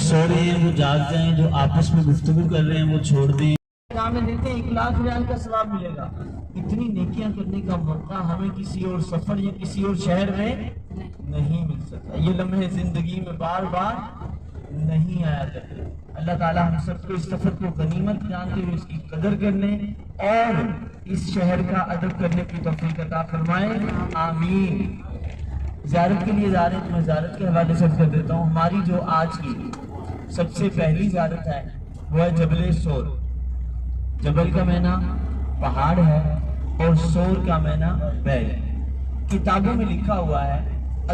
سو رہے ہیں وہ جاگ جائیں، جو آپس میں گفتگو کر رہے ہیں وہ چھوڑ دیں. میں دیتے ہیں 1,00,000 ریال کا ثواب ملے گا. اتنی نیکیاں کرنے کا موقع ہمیں کسی اور سفر یا کسی اور شہر میں نہیں مل سکتا. یہ لمحے زندگی میں بار بار نہیں آیا کرتے. اللہ تعالیٰ ہم سب کو اس سفر کو غنیمت جانتے ہوئے اس کی قدر کرنے اور اس شہر کا ادب کرنے کی توفیق عطا فرمائے. آمین. زیارت کے لیے جا رہے ہیں تو میں زیارت کے حوالے سے کر دیتا ہوں. ہماری جو آج کی سب سے پہلی زیارت ہے وہ ہے جبل سور. جبل کا معنی پہاڑ ہے اور سور کا معنی بیل. کتابوں میں لکھا ہوا ہے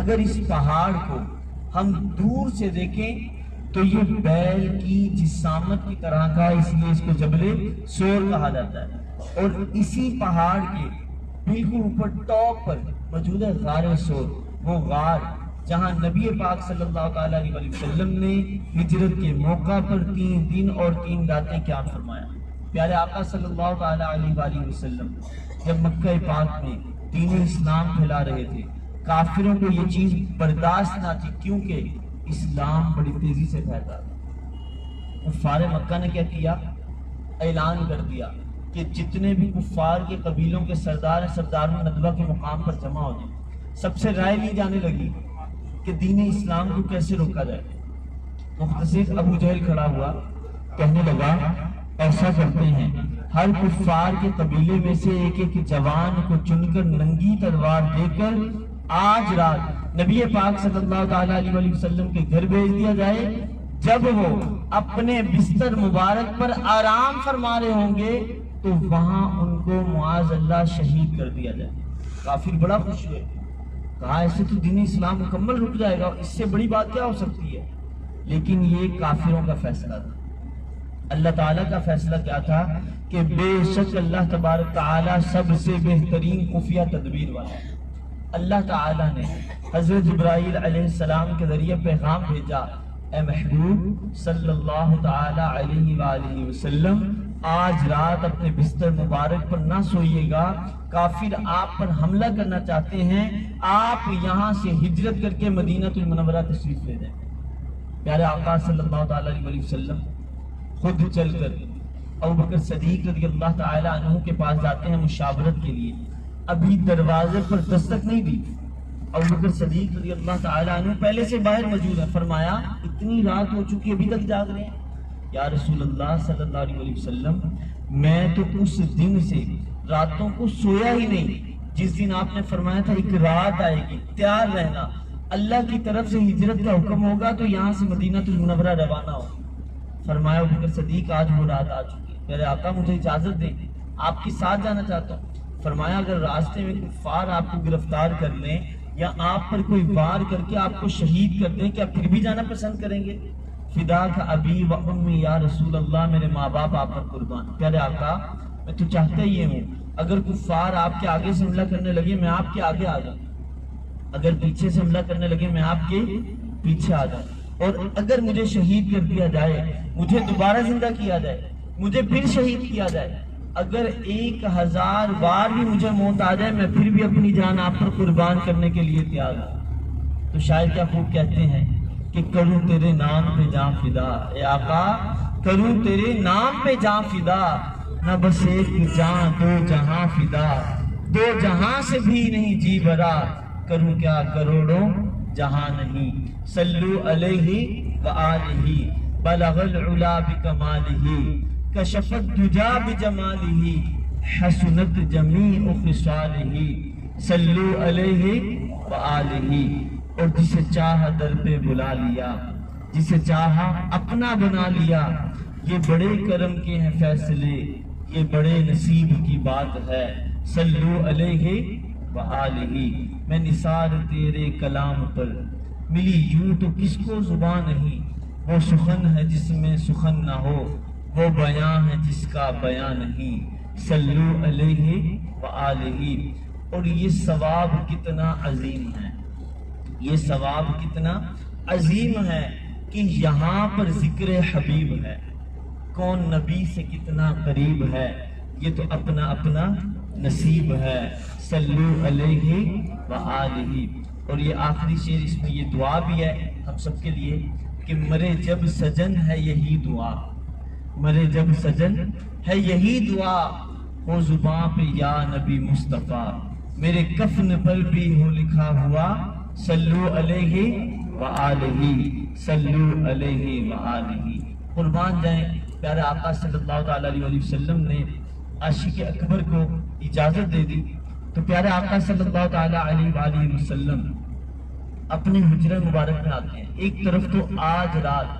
اگر اس پہاڑ کو ہم دور سے دیکھیں تو یہ بیل کی جسامت کی طرح کا، اس لیے اس کو جبل سور کہا جاتا ہے. اور اسی پہاڑ کے بالکل اوپر ٹاپ پر موجود ہے غار سور. وہ غار جہاں نبی پاک صلی اللہ تعالیٰ علیہ وسلم نے ہجرت کے موقع پر 3 دن اور 3 راتیں قیام فرمایا. پیارے آقا صلی اللہ تعالیٰ علیہ وسلم جب مکہ پاک میں دین اسلام پھیلا رہے تھے، کافروں کو یہ چیز برداشت نہ تھی کیونکہ اسلام بڑی تیزی سے پھیلتا تھا. کفار مکہ نے کیا کیا؟ اعلان کر دیا کہ جتنے بھی کفار کے قبیلوں کے سردار ہیں سرداروں ندوہ کے مقام پر جمع ہو جائیں. سب سے رائے لی جانے لگی کہ دین اسلام کو کیسے روکا جائے. مختصر ابو جہل کھڑا ہوا، کہنے لگا ایسا کرتے ہیں ہر کفار کے قبیلے میں سے ایک جوان کو چن کر ننگی تلوار دے کر آج رات نبی پاک صلی اللہ تعالیٰ علیہ وسلم کے گھر بھیج دیا جائے. جب وہ اپنے بستر مبارک پر آرام فرما رہے ہوں گے تو وہاں ان کو معاذ اللہ شہید کر دیا جائے. کافر بڑا خوش ہوئے، کہا ایسے تو دین اسلام مکمل رک جائے گا، اس سے بڑی بات کیا ہو سکتی ہے. لیکن یہ کافروں کا فیصلہ تھا. اللہ تعالیٰ کا فیصلہ کیا تھا کہ بے شک اللہ تبارک تعالیٰ سب سے بہترین خفیہ تدبیر والا ہے. اللہ تعالیٰ نے حضرت جبرائیل علیہ السلام کے ذریعے پیغام بھیجا، اے محبوب صلی اللہ تعالیٰ علیہ وآلہ وسلم آج رات اپنے بستر مبارک پر نہ سوئیے گا. کافر آپ پر حملہ کرنا چاہتے ہیں، آپ یہاں سے ہجرت کر کے مدینہ المنورہ تشریف لے جائیں. پیارے آقا صلی اللہ تعالیٰ علیہ وسلم خود چل کر ابوبکر صدیق رضی اللہ تعالیٰ عنہ کے پاس جاتے ہیں مشاورت کے لیے. ابھی دروازے پر دستک نہیں دی. ابوبکر صدیق رضی اللہ تعالیٰ عنہ پہلے سے باہر موجود ہے. فرمایا اتنی رات ہو چکی ابھی تک جاگ رہے ہیں؟ یا رسول اللہ صلی اللہ علیہ وسلم میں تو اس دن سے راتوں کو سویا ہی نہیں جس دن آپ نے فرمایا تھا ایک رات آئے گی، تیار رہنا، اللہ کی طرف سے ہجرت کا حکم ہوگا تو یہاں سے مدینہ المنورہ روانہ ہو. فرمایا ابوبکر صدیق آج وہ رات آ چکی ہے، میرے آقا مجھے اجازت دیں، آپ کے ساتھ جانا چاہتا ہوں. فرمایا اگر راستے میں کفار آپ کو گرفتار کر لیں یا آپ پر کوئی وار کر کے آپ کو شہید کر دیں، کیا پھر بھی جانا پسند کریں گے؟ فداک ابی و امی یا رسول اللہ، میرے ماں باپ آپ پر قربان. پیارے آقا میں تو چاہتا ہی ہوں اگر کفار آپ کے آگے سے حملہ کرنے لگے میں آپ کے آگے آ جاؤں، اگر پیچھے سے حملہ کرنے لگے میں آپ کے پیچھے آ جاؤں، اور اگر مجھے شہید کر دیا جائے، مجھے دوبارہ زندہ کیا جائے، مجھے پھر شہید کیا جائے، اگر 1000 بار بھی مجھے موت آ جائے میں پھر بھی اپنی جان آپ پر قربان کرنے کے لیے تیار ہوں. تو شاید کیا خوب کہتے ہیں کہ کروں تیرے نام پہ جان فدا. اے آقا کروں تیرے نام پہ جان فدا، نہ بس ایک جان 2 جہاں فدا، 2 جہاں سے بھی نہیں جی بھرا، کروں کیا کروڑوں جہاں نہیں. صلو علیہ وآلہ بلغ العلا بکمالہ، کشف الدجا بجمالہ، حسنت جمیع خصالہ. صلو علیہ وآلہ. اور جسے چاہا در پہ بلا لیا، جسے چاہا اپنا بنا لیا. یہ بڑے کرم کے ہیں فیصلے، یہ بڑے نصیب کی بات ہے. صلو علیہ وآلہ. میں نثار تیرے کلام پر ملی یوں تو کس کو زبان نہیں. وہ سخن ہے جس میں سخن نہ ہو، وہ بیان ہے جس کا بیان نہیں. صلو علیہ وآلہ. اور یہ ثواب کتنا عظیم ہے، یہ ثواب کتنا عظیم ہے کہ یہاں پر ذکر حبیب ہے. کون نبی سے کتنا قریب ہے، یہ تو اپنا اپنا نصیب ہے. صلو علیہ وآلہ. اور یہ آخری شعر، اس میں یہ دعا بھی ہے ہم سب کے لیے کہ مرے جب سجن ہے یہی دعا، مرے جب سجن ہے یہی دعا، ہو زباں پہ یا نبی مصطفیٰ، میرے کفن پر بھی ہو لکھا ہوا صلو علیہ وآلہ، صلو علیہ وآلہ۔ قربان جائیں، پیارے آقا صلی اللہ تعالیٰ علیہ وسلم نے عاشق اکبر کو اجازت دے دی تو پیارے آقا صلی اللہ تعالیٰ علیہ وآلہ وسلم اپنے حجرہ مبارک میں آتے ہیں۔ ایک طرف تو آج رات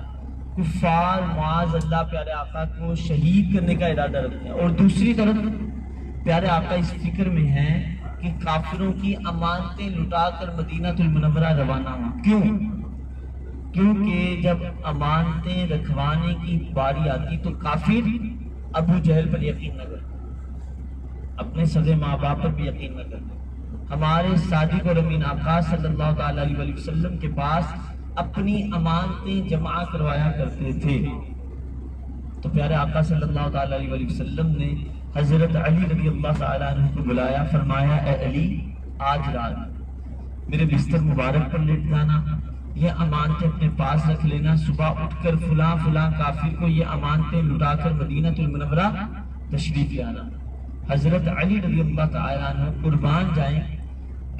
کفار معاذ اللہ پیارے آقا کو شہید کرنے کا ارادہ رکھتے ہیں، اور دوسری طرف پیارے آقا اس فکر میں ہیں کہ کافروں کی امانتیں لٹا کر مدینہ المنورہ روانہ ہوں۔ کیوں؟ کیونکہ جب امانتیں رکھوانے کی باری آتی تو کافر ابو جہل پر یقین نہ کرتے، اپنے سگے ماں باپ پر بھی یقین نہ کرتے۔ ہمارے صادق اور امین آقا صلی اللہ تعالیٰ علیہ وسلم کے پاس اپنی امانتیں جمع کروایا کرتے تھے، تو پیارے آقا صلی اللہ تعالیٰ علیہ وسلم نے حضرت علی رضی اللہ تعالیٰ عنہ کو بلایا، فرمایا اے علی آج رات میرے بستر مبارک پر لیٹ جانا، یہ امانتیں اپنے پاس رکھ لینا، صبح اٹھ کر فلاں فلاں کافر کو یہ امانتیں لٹا کر مدینہ المنورہ تشریف لے آنا۔ حضرت علی رضی اللہ تعالیٰ عنہ قربان جائیں،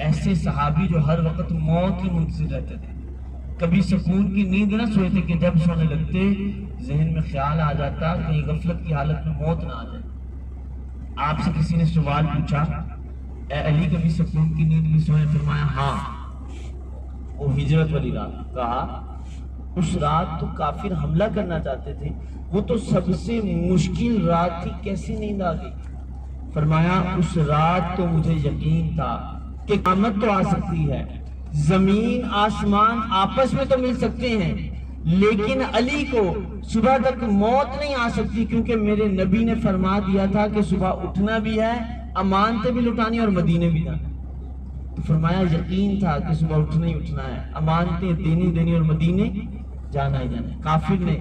ایسے صحابی جو ہر وقت موت کی منتظر رہتے تھے، کبھی سکون کی نیند نہ سوئے تھے کہ جب سونے لگتے ذہن میں خیال آ جاتا کہیں غفلت کی حالت میں موت نہ آ جائے۔ آپ سے کسی نے سوال پوچھا اے علی کبھی سکون کی نیند بھی سوئے؟ فرمایا ہاں، وہ ہجرت والی رات۔ کہا اس رات تو کافر حملہ کرنا چاہتے تھے، وہ تو سب سے مشکل رات تھی، کیسی نیند آ گئی؟ فرمایا اس رات تو مجھے یقین تھا کہ قیامت تو آ سکتی ہے، زمین آسمان آپس میں تو مل سکتے ہیں، لیکن علی کو صبح تک موت نہیں آ سکتی، کیونکہ میرے نبی نے فرما دیا تھا کہ صبح اٹھنا بھی ہے، امانتیں بھی لٹانی اور مدینے بھی جانا۔ تو فرمایا یقین تھا کہ صبح اٹھنا ہی اٹھنا ہے، امانتیں دینی اور مدینے جانا ہی جانا ہے۔ کافر نے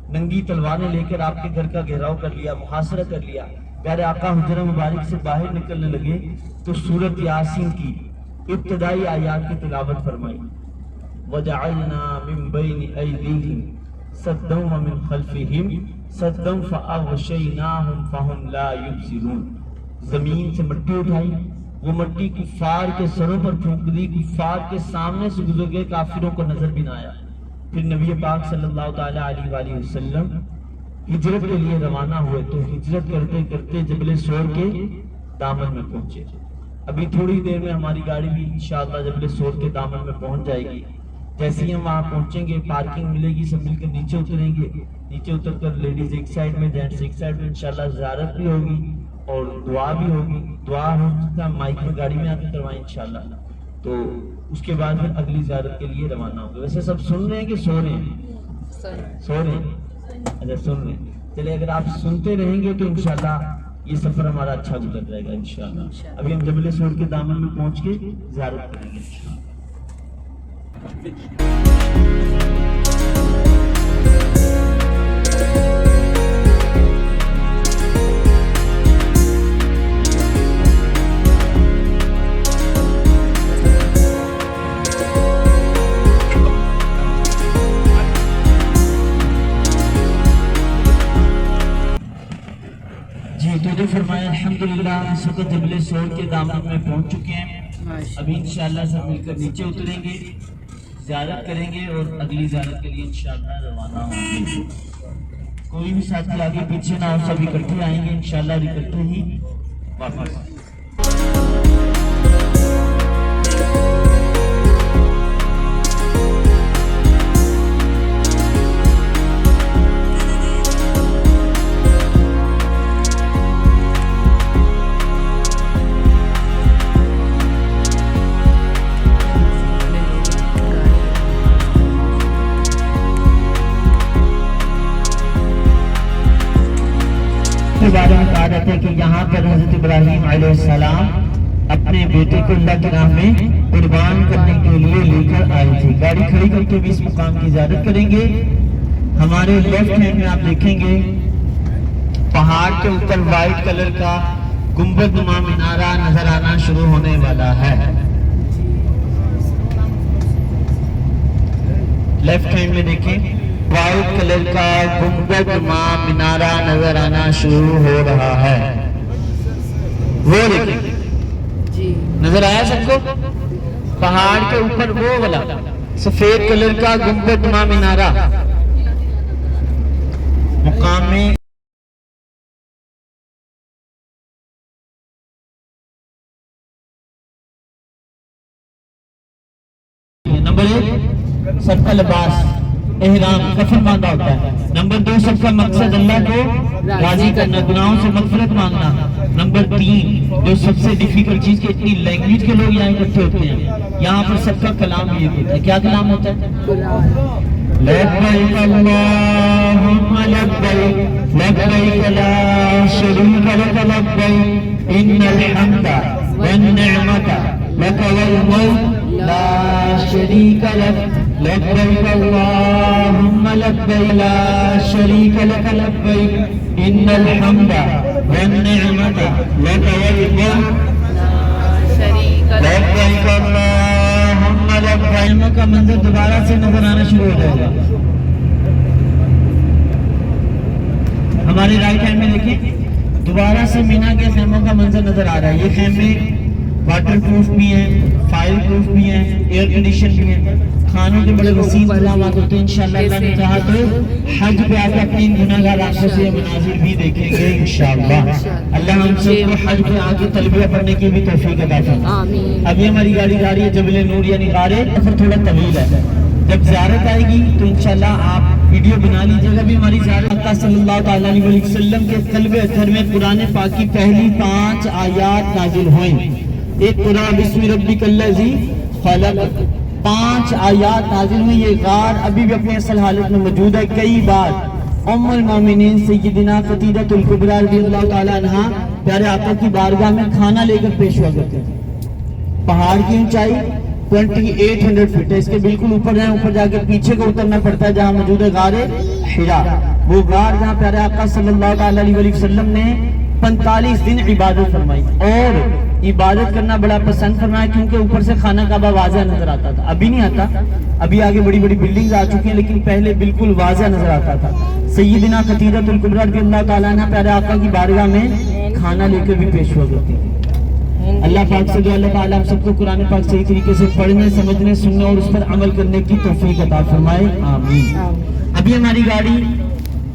ننگی تلواریں لے کر آپ کے گھر کا گھیراؤ کر لیا، محاصرہ کر لیا۔ پیارے آقا حجرہ مبارک سے باہر نکلنے لگے تو سورۃ یاسین کی ابتدائی آیات کی تلاوت فرمائی، وَجَعَلْنَا مِن بَيْنِ أَيْدِيهِمْ سَدًّا وَمِن خَلْفِهِمْ سَدًّا فَأَغْشَيْنَاهُمْ فَهُمْ لَا يُبْصِرُونَ۔ زمین سے مٹی اٹھائی، وہ مٹی کفار کے سروں پر پھونک دی، کفار کے سامنے سے گزر گئے، کافروں کو نظر بھی نہ آیا۔ پھر نبی پاک صلی اللہ تعالیٰ علیہ وآلہ وسلم ہجرت کے لیے روانہ ہوئے تو ہجرت کرتے کرتے جبل سور کے دامن میں پہنچے۔ ابھی تھوڑی دیر میں ہماری گاڑی بھی انشاءاللہ جبل سور کے دامن میں پہنچ جائے گی۔ جیسے ہی ہم وہاں پہنچیں گے پارکنگ ملے گی، سب مل کر نیچے اتریں گے، نیچے اتر کر لیڈیز ایک سائڈ میں، جینٹس ایک سائڈ میں، انشاءاللہ زیارت بھی ہوگی اور دعا بھی ہوگی۔ دعا ہو سکتا ہے مائک میں گاڑی میں آ کے کروائیں انشاءاللہ، تو اس کے بعد پھر اگلی زیارت کے لیے روانہ ہوں گے۔ ویسے سب سن رہے ہیں کہ سو رہے ہیں؟ سو رہے ہیں؟ اچھا سن رہے ہیں، چلے اگر آپ سنتے رہیں گے تو انشاءاللہ یہ سفر ہمارا اچھا گزر جائے گا انشاءاللہ۔ ابھی ہم جبل سور کے دامن میں پہنچ کے زیارت کریں گے انشاءاللہ۔ تو فرمایا الحمدللہ اس وقت جبل سور کے دامن میں پہنچ چکے ہیں۔ ابھی انشاءاللہ سب مل کر نیچے اتریں گے، زیارت کریں گے اور اگلی زیارت کے لیے انشاءاللہ روانہ ہوں گے۔ کوئی بھی ساتھی آگے پیچھے نہ ہو، سب اکٹھے آئیں گے انشاءاللہ، اکٹھے ہی واپس۔ کے بارے میں کہا جاتا ہے کہ یہاں پر حضرت ابراہیم علیہ السلام اپنے بیٹے کو اللہ کی راہ میں قربان کرنے کے لیے لے کر آئے تھے۔ گاڑی کھڑی کر کے بھی اس مقام کی زیارت کریں گے۔ ہمارے لیفٹ ہینڈ میں آپ دیکھیں گے پہاڑ کے اوپر وائٹ کلر کا گنبد نما مینارہ نظر آنا شروع ہونے والا ہے۔ لیفٹ ہینڈ میں دیکھیں وائٹ کلر کا گنبد نما مینارہ نظر آنا شروع ہو رہا ہے. وہ دیکھیں جی نظر آیا سب کو؟ پہاڑ کے اوپر وہ والا سفید کلر کا گنبد نما مینارہ مقام نمبر 1 سب کا لباس احرام کفن باندھا ہوتا ہے. نمبر 2 سب کا مقصد اللہ کو راضی کرنا گناہوں سے مغفرت مانگنا. نمبر 3 جو سب سے ڈیفیکلٹ چیز کہ اتنی لینگویج کے لوگ یہاں اکٹھے ہوتے ہیں یہاں پر سب کا کلام یہ ہوتا ہے. کیا کلام ہوتا ہے؟ لبیک اللہم لبیک لبیک لا شریک لک لبیک ان الحمد والنعمت لک والملک لا شریک لک لبیک اللہم لبیک لا شریک لک لبیک ان الحمد والنعمت لک والملک لبیک اللہم لبیک کا منظر دوبارہ سے نظر آنا شروع ہو جائے گا. ہمارے رائٹ ہینڈ میں دیکھیں دوبارہ سے مینا کے خیموں کا منظر نظر آ رہا ہے. یہ خیمے واٹر پروف بھی ہیں, فائر پروف بھی ہیں, ایئر کنڈیشن بھی ہیں. کھانوں کے بڑے وسیع انتظامات ہوتے ہیں. انشاءاللہ اللہ نے چاہا تو حج پہ آ کے اپنی گناہگار آنکھوں سے یہ مناظر بھی دیکھیں گے انشاءاللہ. اللہ ہم سب کو حج پہ آ کے تلبیہ پڑھنے کی بھی توفیق عطا فرمائے. ابھی ہماری گاڑی جا رہی ہے جبل نور یعنی غار. سفر تھوڑا طویل ہے. جب زیارت آئے گی تو انشاءاللہ آپ ویڈیو بنا لیجیے گا. بھی ہماری زیارت آقا صلی اللہ تعالیٰ علیہ وسلم کے قلب اطہر میں قرآن پاک کی پہلی 5 آیات نازل ہوئیں. ایک قرآن بسم ربک الذی خلق 5 آیات نازل ہوئی. یہ غار ابھی بھی اپنے اصل حالت میں موجود ہے. کئی بار ام المومنین سیدنا خدیجہ الکبریٰ رضی اللہ تعالیٰ عنہا پیارے آقا کی بارگاہ میں کھانا لے کر پیش ہوا کرتے تھے. پہاڑ کی اونچائی 2800 فٹ ہے. اس کے بالکل اوپر جائیں, اوپر جا کے پیچھے کو اترنا پڑتا ہے جہاں موجود ہے غار حرا. وہ غار جہاں پیارے آقا صلی اللہ تعالیٰ علیہ وسلم نے 45 دن عبادت فرمائی اور عبادت کرنا بڑا پسند فرمایا کیونکہ اوپر سے خانہ کعبہ واضح نظر آتا تھا. ابھی نہیں آتا, ابھی آگے بڑی بڑی بلڈنگز آ چکی ہیں لیکن پہلے بالکل واضح نظر آتا تھا. سیدنا خدیجہ الکبریٰ رضی اللہ تعالیٰ عنہ پیارے آقا کی بارگاہ میں کھانا لے کر بھی پیش ہوا کرتی تھی. اللہ پاک سے جو اللہ تعالیٰ ہم سب کو قرآن پاک صحیح طریقے سے پڑھنے, سمجھنے, سننے اور اس پر عمل کرنے کی توفیق عطا فرمائے, آمین. ابھی ہماری گاڑی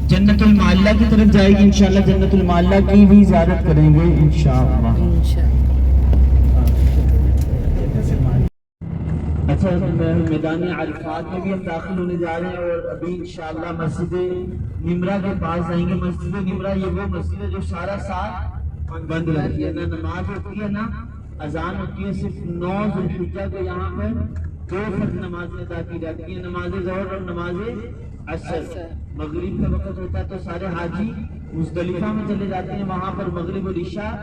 جنت المعلیٰ کی طرف جائے گی. انشاءاللہ جنت المعلیٰ کی بھی زیارت کریں گے انشاءاللہ. اچھا میدان عرفات میں بھی ہم داخل ہونے جا رہے ہیں اور ابھی انشاءاللہ مسجد نمرہ کے پاس جائیں گے. مسجد نمرہ یہ وہ مسجد ہے جو سارا سال بند رہتی ہے, نہ نماز ہوتی ہے نہ اذان ہوتی ہے. صرف 9 ذی الحجہ کو یہاں پر 2 فرض نمازیں ادا کی جاتی ہیں, نماز ظہر اور نماز عصر. مغرب کا وقت ہوتا ہے تو سارے حاجی مزدلفہ میں چلے جاتے ہیں, وہاں پر مغرب اور عشاء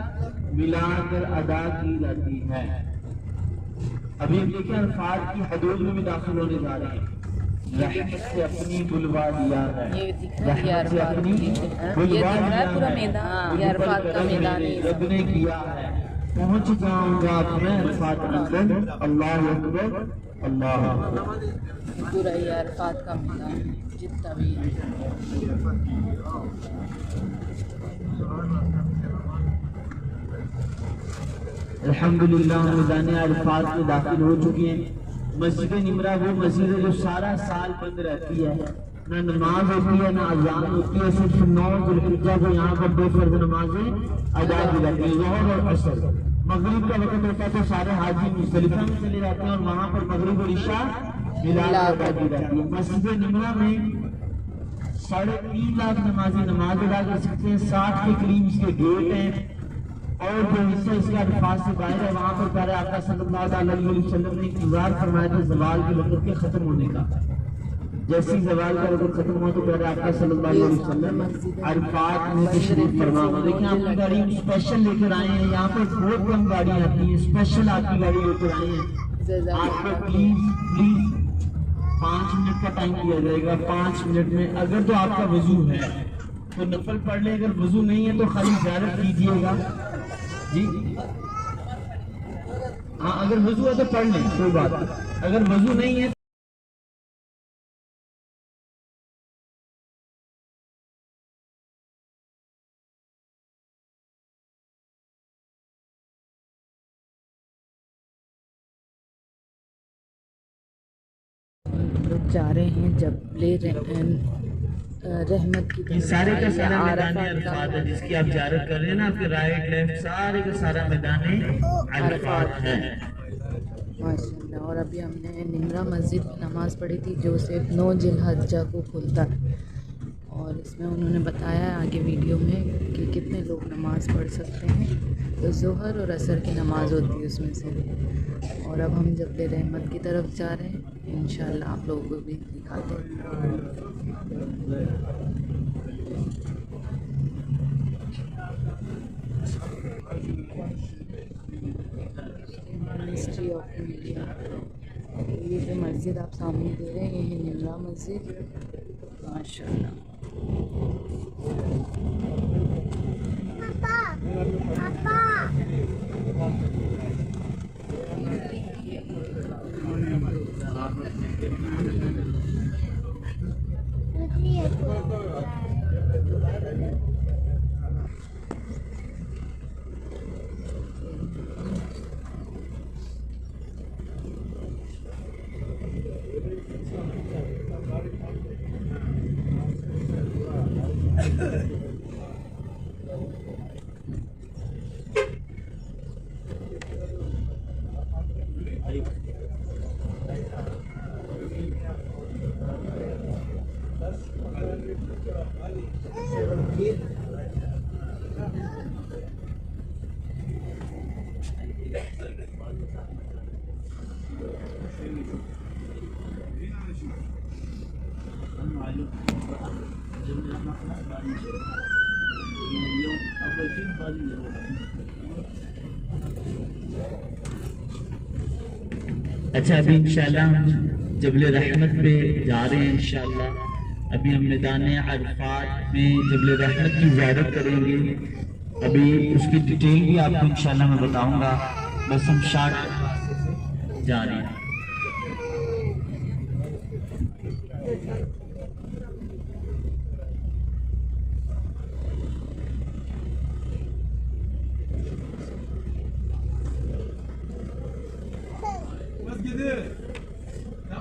ملا کر ادا کی جاتی ہے. ابھی ہم دیکھیں عرفات کی حدود میں بھی داخل ہونے جا رہے ہیں. رحمت سے اپنی بلوا دیا ہے, رحمت سے اپنی بلوا دیا ہے, رب نے کیا ہے. پہنچ جاؤں گا میں عرفات اندر. اللہ اکبر اللہ اکبر. پورا یہ عرفات کا میدان جتنا بھی ہے. الحمدللہ میدان عرفات میں داخل ہو چکی ہیں. مسجد نمرہ وہ مسجد ہے جو سارا سال بند رہتی ہے, نہ نماز ہوتی ہے نہ اذان ہوتی ہے. صرف 9 ذی الحجہ کو یہاں پر 2 فرض نمازیں ادا کی جاتی ہیں, ظہر اور عصر. مغرب کا وقت ہوتا ہے تو سارے حاجی مزدلفہ میں چلے جاتے ہیں اور وہاں پر مغرب اور عشاء ملا کر ادا کی جاتی ہے. مسجد نمرہ میں 3.5 لاکھ نمازی نماز ادا کر سکتے ہیں. 60 کے قریب اس کے گیٹ ہیں اور جو حصہ اس کے عرفات سے باہر ہے وہاں پر پیارے آقا صلی اللہ علیہ وسلم نے انتظار فرمایا تھا زوال کے وقت کے ختم ہونے کا. جیسی زوال کا وقت ختم ہوا تو پیارے آقا صلی اللہ علیہ وسلم عرفات میں تشریف فرما ہوا. دیکھیں آپ کی گاڑی اسپیشل لے کر آئے ہیں, یہاں پر بہت کم گاڑیاں آتی ہیں, اسپیشل آپ کی گاڑی لے کر آئے ہیں. آپ کو پلیز 5 منٹ کا ٹائم دیا جائے گا. 5 منٹ میں اگر تو آپ کا وضو ہے تو نفل پڑھ لیں, اگر وضو نہیں ہے تو خالی زیارت کیجیے گا جی. ہاں اگر وضو ہے تو پڑھ لیں, کوئی بات نہیں. اگر وضو نہیں ہے جا رہے ہیں جبل رحمت کی یہ طرف سارے کا جا رہے ہیں۔ سارا میدان عرفات کا عرفات ہے جس کی آپ زیارت کر رہے ہیں نا، آپ کے رائٹ لیفٹ سارے کا سارا میدان عرفات ہے۔ ماشاء اللہ۔ اور ابھی ہم نے نمرہ مسجد میں نماز پڑھی تھی جو صرف 9 ذی الحجہ کو کھلتا ہے، اور اس میں انہوں نے بتایا ہے آگے ویڈیو میں کہ کتنے لوگ نماز پڑھ سکتے ہیں، تو ظہر اور عصر کی نماز ہوتی ہے اس میں سے۔ اور اب ہم جبل رحمت کی طرف جا رہے ہیں، انشاءاللہ آپ لوگوں کو بھی دکھاتے ہیں۔ مسٹری آف انڈیا، یہ جو مسجد آپ سامنے دے رہے ہیں یہ ہے نمرہ مسجد، ماشاء اللہ۔ اچھا ابھی انشاءاللہ ہم جبل رحمت پہ جا رہے ہیں انشاءاللہ۔ ابھی ہم میدان عرفات میں جبل رحمت کی زیارت کریں گے، ابھی اس کی ڈیٹیل بھی آپ کو انشاءاللہ میں بتاؤں گا، بس ہم شارٹ جا رہے ہیں۔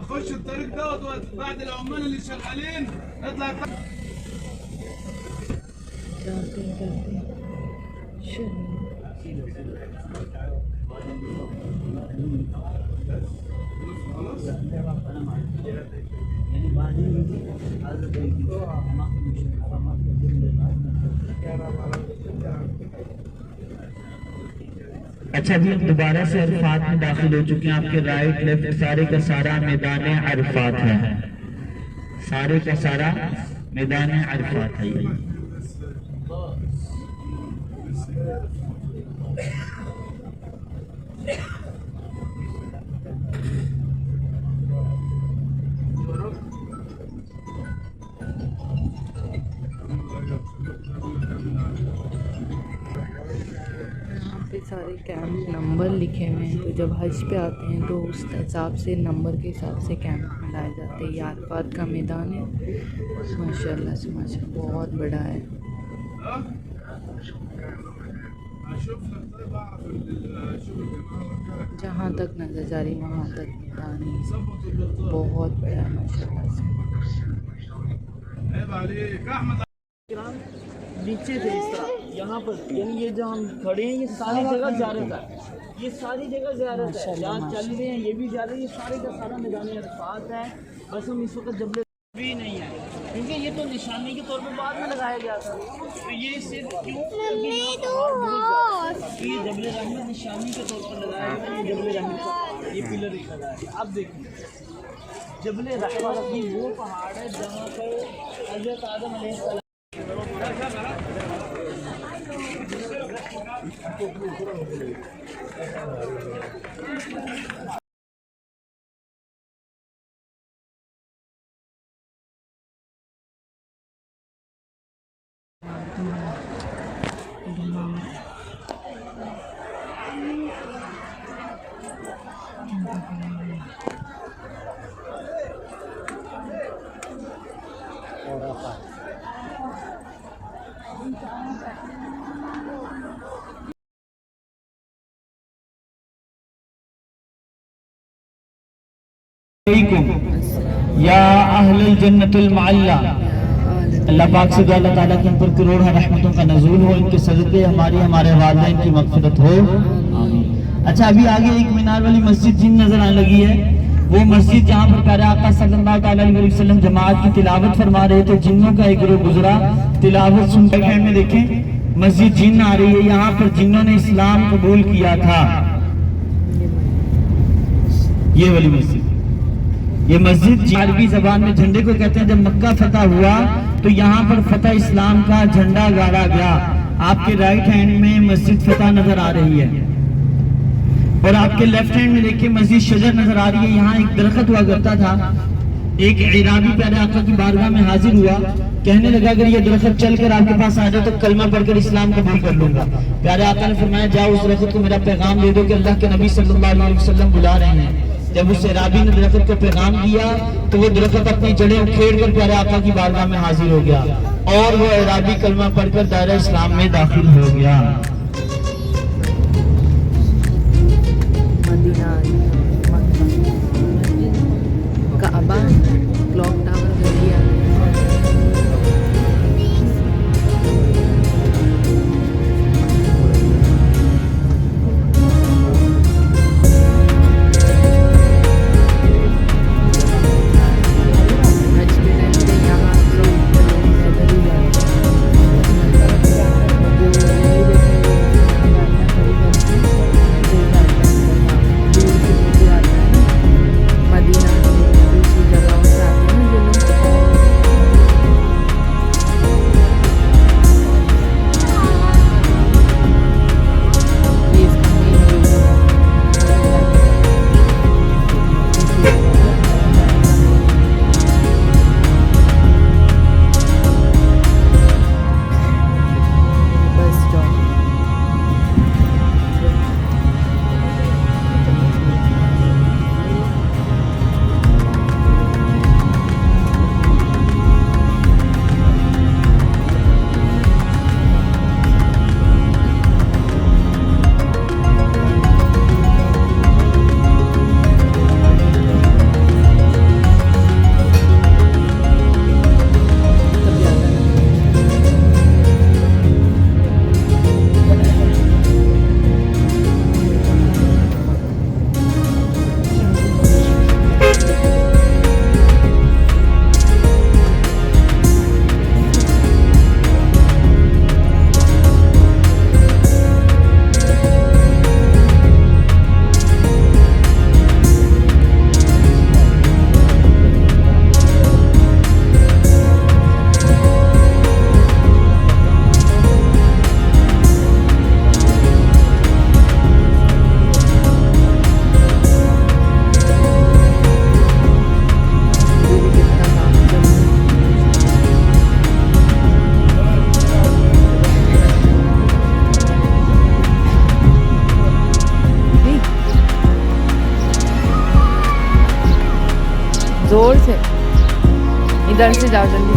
خش الطريق دوت بعد العمال اللي شغالين اطلع اچھا ابھی ہم دوبارہ سے عرفات میں داخل ہو چکے ہیں، آپ کے رائٹ لیفٹ سارے کا سارا میدان عرفات ہے، سارے کا سارا میدان عرفات ہے۔ سارے کیمپ نمبر لکھے ہوئے ہیں، تو جب حج پہ آتے ہیں تو اس حساب سے نمبر کے حساب سے کیمپ میں لائے جاتے ہیں۔ یہ عرفات کا میدان ہے، ماشاء اللہ سے ماشاء اللہ بہت بڑا ہے۔ جہاں تک نظر جا رہی وہاں تک میدان ہے، بہت بڑا ہے ماشاء اللہ سے۔ نیچے تھے اس طرح یہاں پر، یعنی یہ جو ہم کھڑے ہیں یہ ساری جگہ زیارت ہے، یہ ساری جگہ زیارت ہے، جہاں چل رہے ہیں یہ بھی زیارت ہے، یہ سارے کا سارا میدان عرفات ہے۔ بس ہم اس وقت جبل بھی نہیں ہے کیونکہ یہ تو نشانی کے طور پہ بعد میں لگایا گیا تھا، تو یہ صرف کیوں یہ جبل رحمت نشانی کے طور پر لگایا گیا، یہ جبل رحمت کا یہ پلر لگایا گیا۔ اب دیکھیں جبل رحمت کی وہ پہاڑ ہے جہاں پر حضرت آدم علیہ السلام علیکم یا اہل الجنت المعلا. اللہ پاک سے دعا اللہ تعالیٰ کے ان پر کروڑ رحمتوں کا نزول ہو, ان کے صدقے ہمارے والدین کی مغفرت ہو, آمین. اچھا ابھی آگے ایک مینار والی مسجد جن نظر آنے لگی ہے, وہ مسجد جہاں پر پیارے آقا صلی اللہ علیہ وسلم جماعت کی تلاوت فرما رہے تھے, جنوں کا ایک گروہ گزرا تلاوت سن کے میں دیکھیں مسجد جن آ رہی ہے, یہاں پر جنوں نے اسلام قبول کیا تھا. یہ والی مسجد, یہ مسجد عربی زبان میں جھنڈے کو کہتے ہیں. جب مکہ فتح ہوا تو یہاں پر فتح اسلام کا جھنڈا گاڑا گیا. آپ کے رائٹ ہینڈ میں مسجد فتح نظر آ رہی ہے, اور آپ کے لیفٹ ہینڈ میں دیکھیں مسجد شجر نظر آ رہی ہے. یہاں ایک درخت ہوا کرتا تھا. ایک اعرابی پیارے آقا کی بارگاہ میں حاضر ہوا, کہنے لگا اگر یہ درخت چل کر آپ کے پاس آ جائے تو کلمہ پڑھ کر اسلام قبول کر لوں گا. پیارے آقا نے فرمایا جاؤ اس درخت کو میرا پیغام دے دو کہ اللہ کے نبی صلی اللہ علیہ وسلم بلا رہے ہیں. جب اس اعرابی نے درخت کو پیغام دیا تو وہ درخت اپنی جڑیں اکھیڑ کر پیارے آقا کی بارگاہ میں حاضر ہو گیا, اور وہ اعرابی کلمہ پڑھ کر دائرہ اسلام میں داخل ہو گیا. کعبہ کلاک ٹاور گھڑی آ گئی. زور سے ادھر سے جاؤ, جلدی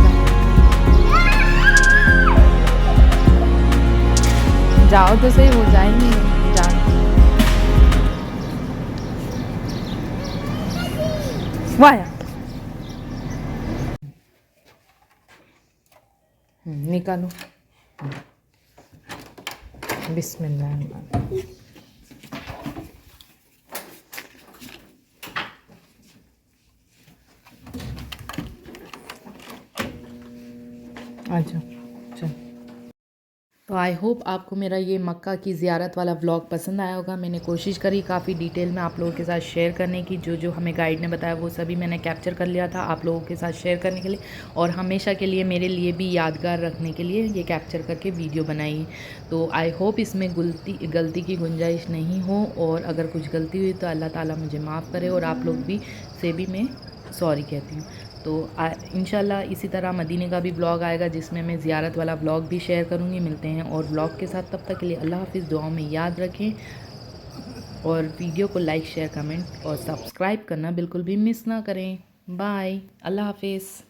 جاؤ تو صحیح, ہو جائیں گے جان. وایا نکالو. بسم اللہ الرحمن الرحیم. اچھا چل. تو آئی ہوپ آپ کو میرا یہ مکہ کی زیارت والا ولاگ پسند آیا ہوگا. میں نے کوشش کری کافی ڈیٹیل میں آپ لوگوں کے ساتھ شیئر کرنے کی. جو ہمیں گائیڈ نے بتایا وہ سبھی میں نے کیپچر کر لیا تھا آپ لوگوں کے ساتھ شیئر کرنے کے لیے, اور ہمیشہ کے لیے میرے لیے بھی یادگار رکھنے کے لیے یہ کیپچر کر کے ویڈیو بنائی. تو آئی ہوپ اس میں غلطی کی گنجائش نہیں ہو, اور اگر کچھ غلطی ہوئی تو اللہ تعالیٰ مجھے معاف کرے, اور آپ لوگ بھی سے بھی میں سوری کہتی ہوں. تو انشاءاللہ اسی طرح مدینے کا بھی بلاگ آئے گا جس میں میں زیارت والا بلاگ بھی شیئر کروں گی. ملتے ہیں اور بلاگ کے ساتھ, تب تک کے لیے اللہ حافظ. دعاؤں میں یاد رکھیں, اور ویڈیو کو لائک شیئر کمنٹ اور سبسکرائب کرنا بالکل بھی مس نہ کریں. بائے, اللہ حافظ.